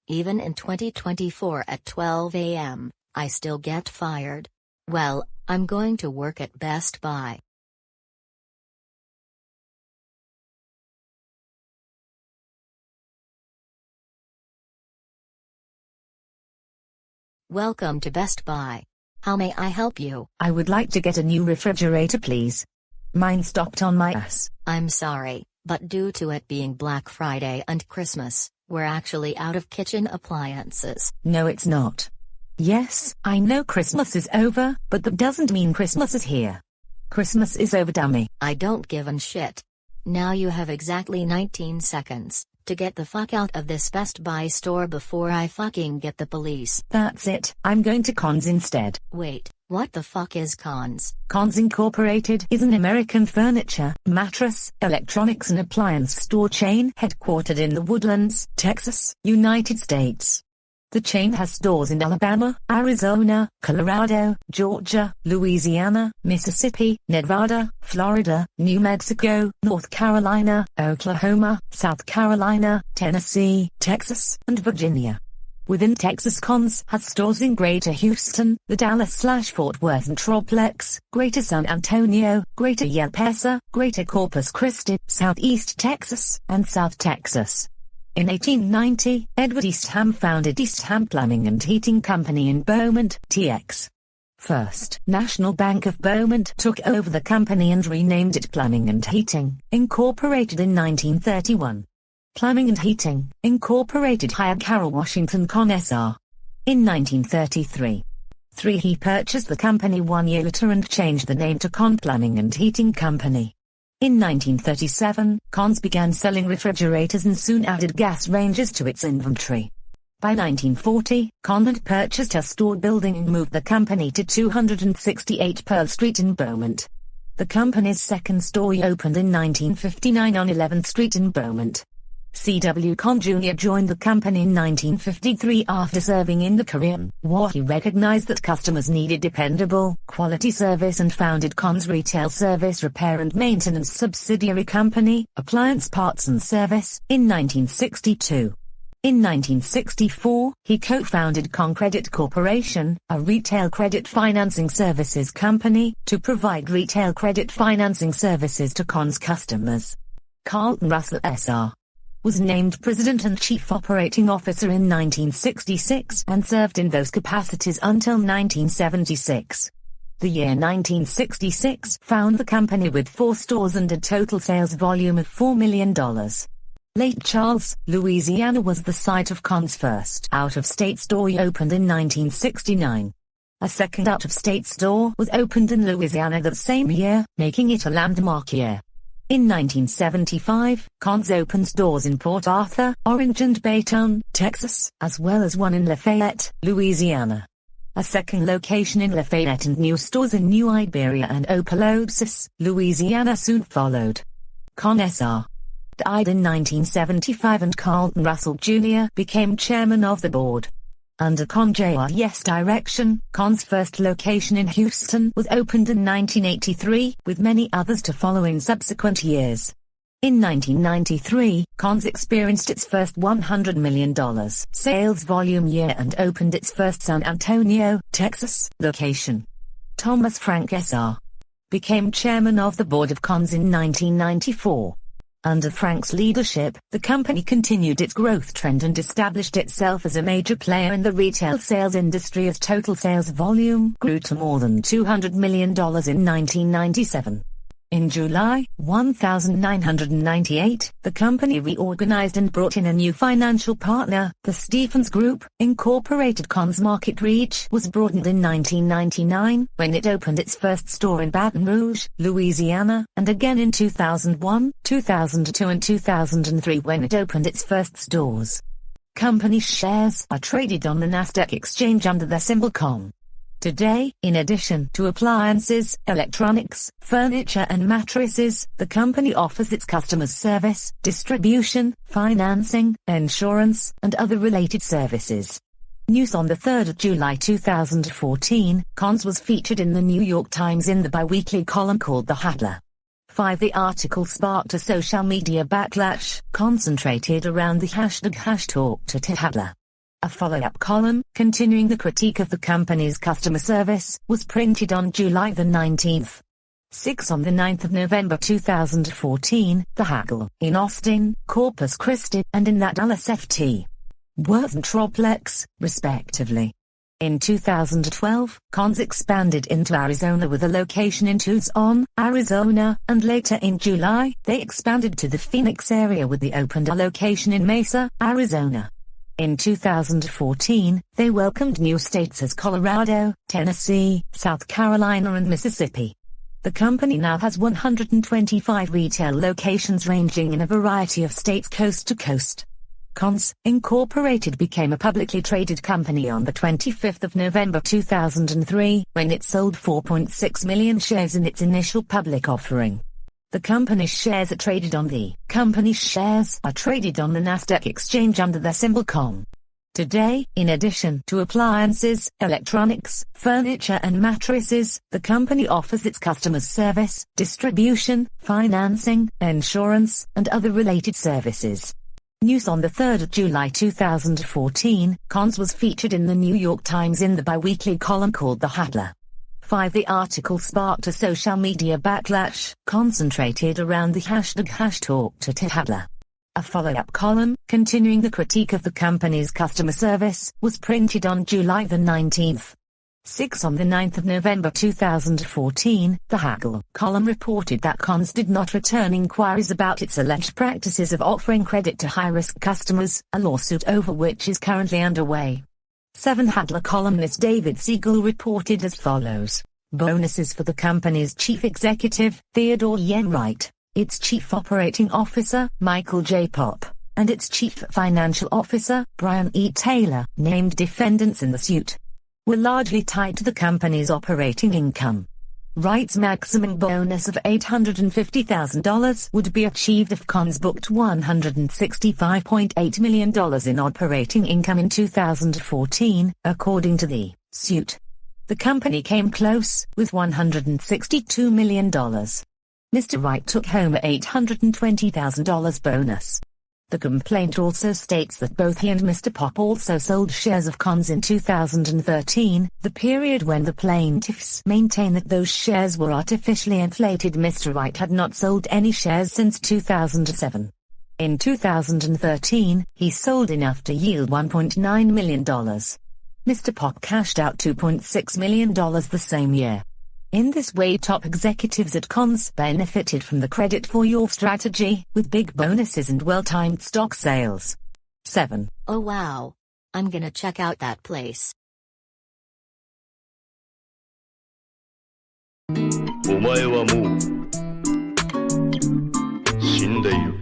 Even in 2024 at 12 a.m., I still get fired. Well, I'm going to work at Best Buy. Welcome to Best Buy. How may I help you? I would like to get a new refrigerator, please. Mine stopped on my ass. I'm sorry, but due to it being Black Friday and Christmas, we're actually out of kitchen appliances. No, it's not. Yes, I know Christmas is over, but that doesn't mean Christmas is here. Christmas is over, dummy. I don't give a shit. Now you have exactly 19 seconds to get the fuck out of this Best Buy store before I fucking get the police. That's it, I'm going to Cons instead. Wait, what the fuck is Cons? Cons Incorporated is an American furniture, mattress, electronics and appliance store chain headquartered in the Woodlands, Texas, United States. The chain has stores in Alabama, Arizona, Colorado, Georgia, Louisiana, Mississippi, Nevada, Florida, New Mexico, North Carolina, Oklahoma, South Carolina, Tennessee, Texas, and Virginia. Within Texas, Cons has stores in Greater Houston, the Dallas/Fort Worth Metroplex, Greater San Antonio, Greater Yelpesa, Greater Corpus Christi, Southeast Texas, and South Texas. In 1890, Edward Eastham founded Eastham Plumbing and Heating Company in Beaumont, TX. First National Bank of Beaumont took over the company and renamed it Plumbing and Heating, Incorporated in 1931. Plumbing and Heating, Incorporated hired Carroll Washington Con Sr. in 1933. He purchased the company 1 year later and changed the name to Con Plumbing and Heating Company. In 1937, Cons began selling refrigerators and soon added gas ranges to its inventory. By 1940, Con had purchased a store building and moved the company to 268 Pearl Street in Beaumont. The company's second store opened in 1959 on 11th Street in Beaumont. C.W. Con Jr. joined the company in 1953 after serving in the Korean War. He recognized that customers needed dependable, quality service and founded Con's Retail Service Repair and Maintenance subsidiary company, Appliance Parts and Service, in 1962. In 1964, he co-founded Con Credit Corporation, a retail credit financing services company, to provide retail credit financing services to Con's customers. Carlton Russell Sr. was named President and Chief Operating Officer in 1966 and served in those capacities until 1976. The year 1966 found the company with 4 stores and a total sales volume of $4 million. Lake Charles, Louisiana was the site of Con's first out-of-state store. Opened in 1969. A second out-of-state store was opened in Louisiana that same year, making it a landmark year. In 1975, Cons opened stores in Port Arthur, Orange and Baytown, Texas, as well as one in Lafayette, Louisiana. A second location in Lafayette and new stores in New Iberia and Opelousas, Louisiana soon followed. Con Sr. died in 1975 and Carlton Russell Jr. became chairman of the board. Under Con Jr.'s direction, Con's first location in Houston was opened in 1983, with many others to follow in subsequent years. In 1993, Cons experienced its first $100 million sales volume year and opened its first San Antonio, Texas, location. Thomas Frank Sr. became chairman of the board of Cons in 1994. Under Frank's leadership, the company continued its growth trend and established itself as a major player in the retail sales industry as total sales volume grew to more than $200 million in 1997. In July 1998, the company reorganized and brought in a new financial partner, the Stephens Group, Incorporated. Cons Market Reach was broadened in 1999, when it opened its first store in Baton Rouge, Louisiana, and again in 2001, 2002 and 2003 when it opened its first stores. Company shares are traded on the Nasdaq exchange under the symbol CON. Today, in addition to appliances, electronics, furniture and mattresses, the company offers its customers service, distribution, financing, insurance, and other related services. News on the 3rd of July 2014, Cons was featured in the New York Times in the bi-weekly column called The Hattler. 5. The article sparked a social media backlash, concentrated around the hashtag #TalkToThattler. A follow-up column, continuing the critique of the company's customer service, was printed on July the 19th. 6 On the 9th of November 2014, The Haggle, in Austin, Corpus Christi, and in that Dallas Ft. Worth and Troplex, respectively. In 2012, Cons expanded into Arizona with a location in Tucson, Arizona, and later in July, they expanded to the Phoenix area with the opened a location in Mesa, Arizona. In 2014, they welcomed new states as Colorado, Tennessee, South Carolina and Mississippi. The company now has 125 retail locations ranging in a variety of states coast to coast. Cons, Incorporated became a publicly traded company on the 25th of November 2003, when it sold 4.6 million shares in its initial public offering. The company's shares are traded on the Nasdaq exchange under the symbol CON. Today, in addition to appliances, electronics, furniture and mattresses, the company offers its customers service, distribution, financing, insurance, and other related services. News on the 3rd of July 2014, Cons was featured in the New York Times in the bi-weekly column called The Haggler. 5 The article sparked a social media backlash, concentrated around the #TalkToHaggler. A follow-up column, continuing the critique of the company's customer service, was printed on July the 19th. 6 On the 9th of November 2014, The Haggle column reported that Cons did not return inquiries about its alleged practices of offering credit to high-risk customers, a lawsuit over which is currently underway. 7 Haggler columnist David Siegel reported as follows. Bonuses for the company's chief executive, Theodore Yen Wright, its chief operating officer, Michael J. Popp, and its chief financial officer, Brian E. Taylor, named defendants in the suit, were largely tied to the company's operating income. Wright's maximum bonus of $850,000 would be achieved if Cons booked $165.8 million in operating income in 2014, according to the suit. The company came close, with $162 million. Mr. Wright took home a $820,000 bonus. The complaint also states that both he and Mr. Popp also sold shares of Cons in 2013, the period when the plaintiffs maintain that those shares were artificially inflated. Mr. Wright had not sold any shares since 2007. In 2013, he sold enough to yield $1.9 million. Mr. Popp cashed out $2.6 million the same year. In this way, top executives at Cons benefited from the credit for your strategy, with big bonuses and well-timed stock sales. 7. Oh wow. I'm gonna check out that place. お前はもう死んでいる。